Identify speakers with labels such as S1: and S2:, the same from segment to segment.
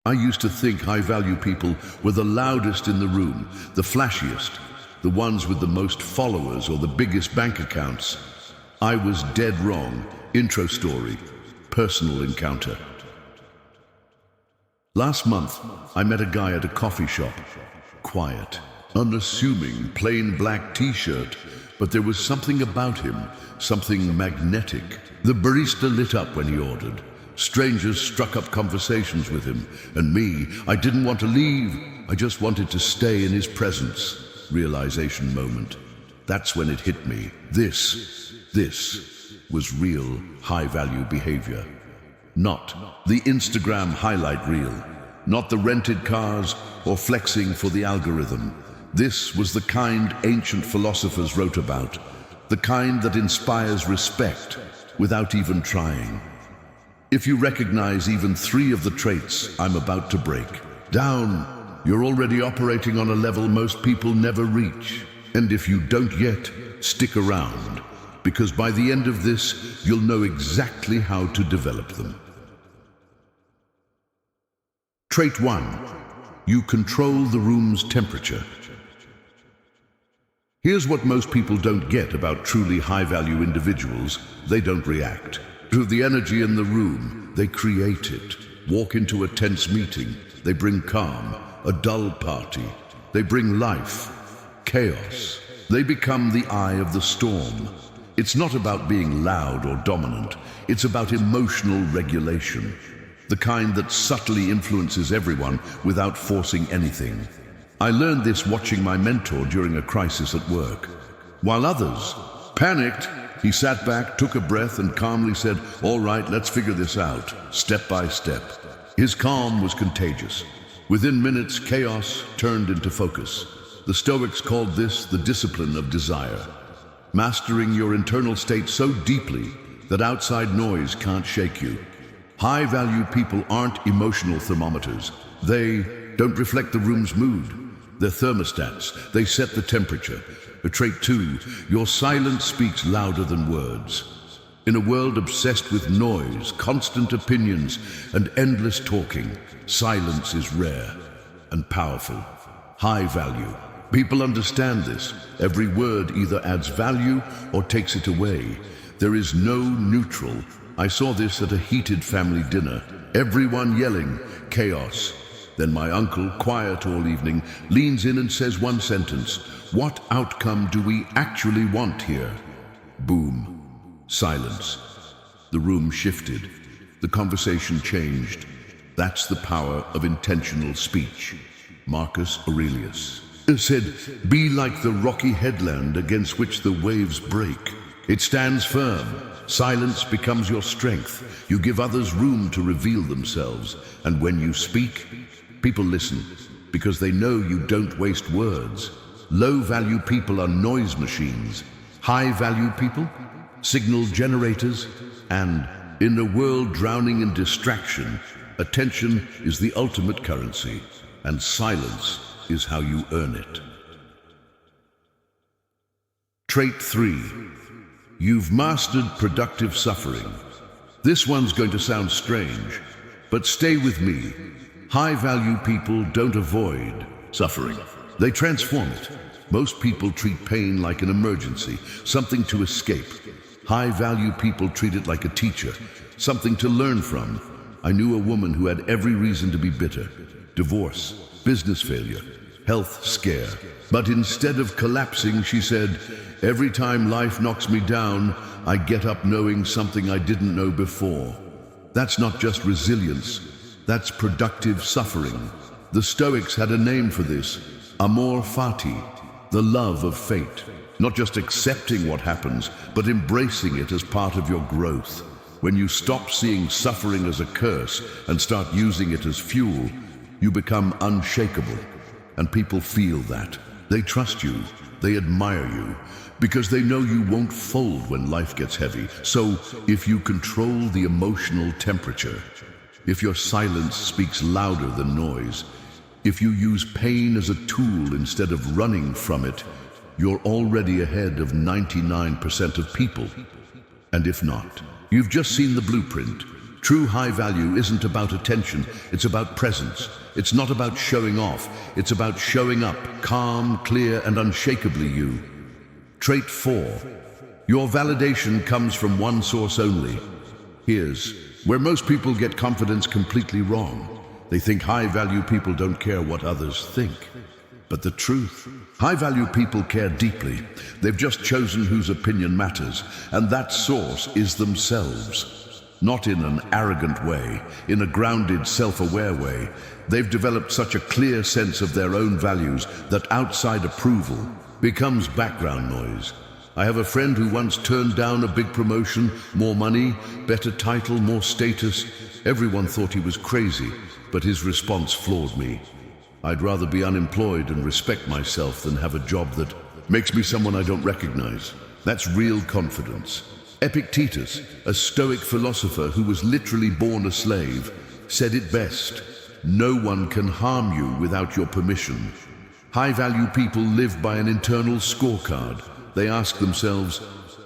S1: I used to think high-value people were the loudest in the room, the flashiest, the ones with the most followers or the biggest bank accounts. I was dead wrong. Intro story, personal encounter. Last month, I met a guy at a coffee shop. Quiet, unassuming, plain black t-shirt, but there was something about him, something magnetic. The barista lit up when he ordered. Strangers struck up conversations with him, and me, I didn't want to leave. I just wanted to stay in his presence. Realization moment. That's when it hit me. This was real high-value behavior. Not the Instagram highlight reel, not the rented cars or flexing for the algorithm. This was the kind ancient philosophers wrote about, the kind that inspires respect without even trying. If you recognize even 3 of the traits I'm about to break down, you're already operating on a level most people never reach. And if you don't yet, stick around, because by the end of this, you'll know exactly how to develop them. Trait 1. You control the room's temperature. Here's what most people don't get about truly high-value individuals. They don't react to the energy in the room. They create it. Walk into a tense meeting. They bring calm. A dull party. They bring life. Chaos. They become the eye of the storm. It's not about being loud or dominant. It's about emotional regulation. The kind that subtly influences everyone without forcing anything. I learned this watching my mentor during a crisis at work. While others panicked, he sat back, took a breath, and calmly said, "All right, let's figure this out, step by step." His calm was contagious. Within minutes, chaos turned into focus. The Stoics called this the discipline of desire. Mastering your internal state so deeply that outside noise can't shake you. High-value people aren't emotional thermometers. They don't reflect the room's mood. They're thermostats. They set the temperature. Trait 2, your silence speaks louder than words. In a world obsessed with noise, constant opinions, and endless talking, silence is rare and powerful. High value. People understand this. Every word either adds value or takes it away. There is no neutral. I saw this at a heated family dinner. Everyone yelling, chaos. Then my uncle, quiet all evening, leans in and says one sentence. What outcome do we actually want here? Boom. Silence. The room shifted. The conversation changed. That's the power of intentional speech. Marcus Aurelius said, "Be like the rocky headland against which the waves break. It stands firm. Silence becomes your strength. You give others room to reveal themselves. And when you speak, people listen because they know you don't waste words." Low-value people are noise machines. High-value people, signal generators. And in a world drowning in distraction, attention is the ultimate currency, and silence is how you earn it. Trait 3. You've mastered productive suffering. This one's going to sound strange, but stay with me. High-value people don't avoid suffering. They transform it. Most people treat pain like an emergency, something to escape. High-value people treat it like a teacher, something to learn from. I knew a woman who had every reason to be bitter. Divorce, business failure, health scare. But instead of collapsing, she said, "Every time life knocks me down, I get up knowing something I didn't know before." That's not just resilience. That's productive suffering. The Stoics had a name for this, amor fati, the love of fate. Not just accepting what happens, but embracing it as part of your growth. When you stop seeing suffering as a curse and start using it as fuel, you become unshakable. And people feel that. They trust you. They admire you. Because they know you won't fold when life gets heavy. So, if you control the emotional temperature, if your silence speaks louder than noise, if you use pain as a tool instead of running from it, you're already ahead of 99% of people. And if not, you've just seen the blueprint. True high value isn't about attention, it's about presence. It's not about showing off, it's about showing up, calm, clear, and unshakably you. Trait 4. Your validation comes from one source only. Here's where most people get confidence completely wrong. They think high-value people don't care what others think. But the truth, high-value people care deeply. They've just chosen whose opinion matters, and that source is themselves. Not in an arrogant way, in a grounded, self-aware way. They've developed such a clear sense of their own values that outside approval becomes background noise. I have a friend who once turned down a big promotion, more money, better title, more status. Everyone thought he was crazy, but his response floored me. I'd rather be unemployed and respect myself than have a job that makes me someone I don't recognize. That's real confidence. Epictetus, a Stoic philosopher who was literally born a slave, said it best: no one can harm you without your permission. High-value people live by an internal scorecard. They ask themselves,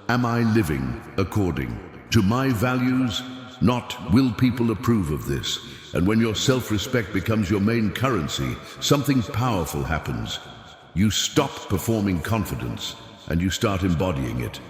S1: am I living according to my values? Not, will people approve of this? And when your self-respect becomes your main currency, something powerful happens. You stop performing confidence and you start embodying it.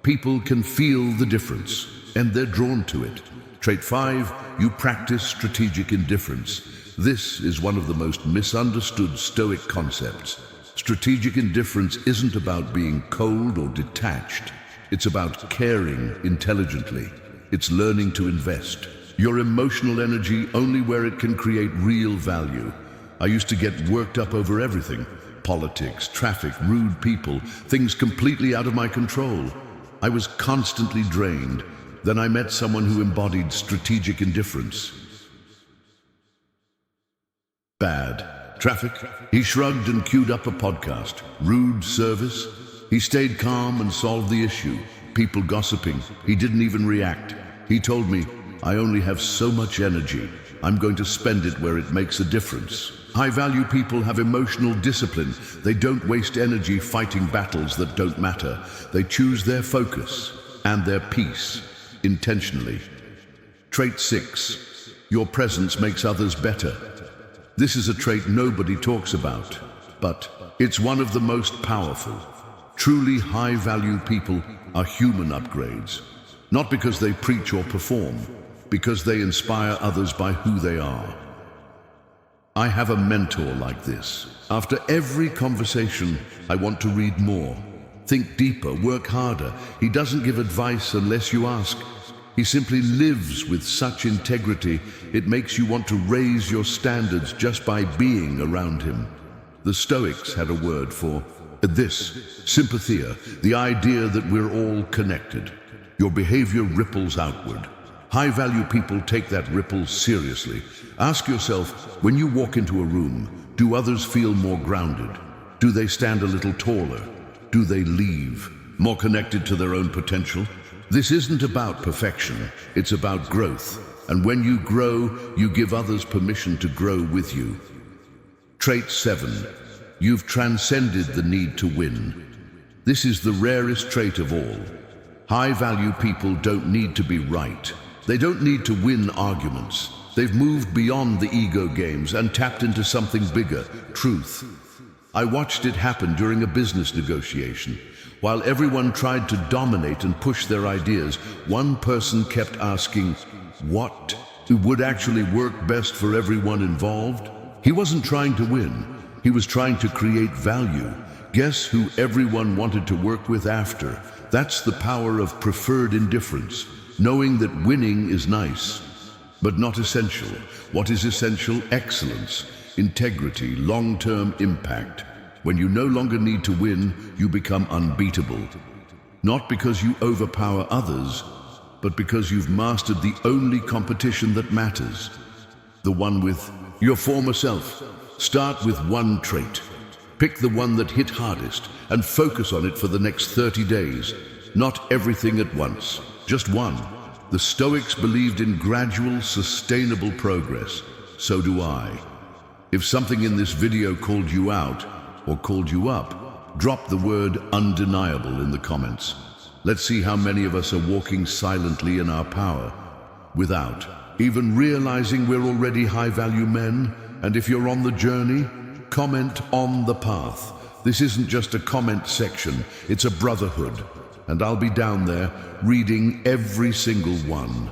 S1: People can feel the difference and they're drawn to it. Trait 5, you practice strategic indifference. This is one of the most misunderstood Stoic concepts. Strategic indifference isn't about being cold or detached. It's about caring intelligently. It's learning to invest your emotional energy only where it can create real value. I used to get worked up over everything. Politics, traffic, rude people, things completely out of my control. I was constantly drained. Then I met someone who embodied strategic indifference. Bad. Traffic. He shrugged and queued up a podcast. Rude service. He stayed calm and solved the issue. People gossiping. He didn't even react. He told me, I only have so much energy. I'm going to spend it where it makes a difference. High-value people have emotional discipline. They don't waste energy fighting battles that don't matter. They choose their focus and their peace intentionally. Trait 6. Your presence makes others better. This is a trait nobody talks about, but it's one of the most powerful. Truly high-value people are human upgrades. Not because they preach or perform, because they inspire others by who they are. I have a mentor like this. After every conversation, I want to read more. Think deeper, work harder. He doesn't give advice unless you ask. He simply lives with such integrity, it makes you want to raise your standards just by being around him. The Stoics had a word for this: sympathia, the idea that we're all connected. Your behavior ripples outward. High-value people take that ripple seriously. Ask yourself, when you walk into a room, do others feel more grounded? Do they stand a little taller? Do they leave more connected to their own potential? This isn't about perfection, it's about growth. And when you grow, you give others permission to grow with you. Trait 7. You've transcended the need to win. This is the rarest trait of all. High-value people don't need to be right. They don't need to win arguments. They've moved beyond the ego games and tapped into something bigger: truth. I watched it happen during a business negotiation. While everyone tried to dominate and push their ideas, one person kept asking, what would actually work best for everyone involved? He wasn't trying to win. He was trying to create value. Guess who everyone wanted to work with after? That's the power of preferred indifference. Knowing that winning is nice, but not essential. What is essential? Excellence, integrity, long-term impact. When you no longer need to win, you become unbeatable. Not because you overpower others, but because you've mastered the only competition that matters. The one with your former self. Start with one trait. Pick the one that hit hardest and focus on it for the next 30 days. Not everything at once, just one. The Stoics believed in gradual, sustainable progress. So do I. If something in this video called you out or called you up, drop the word undeniable in the comments. Let's see how many of us are walking silently in our power. without even realizing we're already high-value men. And if you're on the journey, comment on the path. This isn't just a comment section, it's a brotherhood. And I'll be down there reading every single one.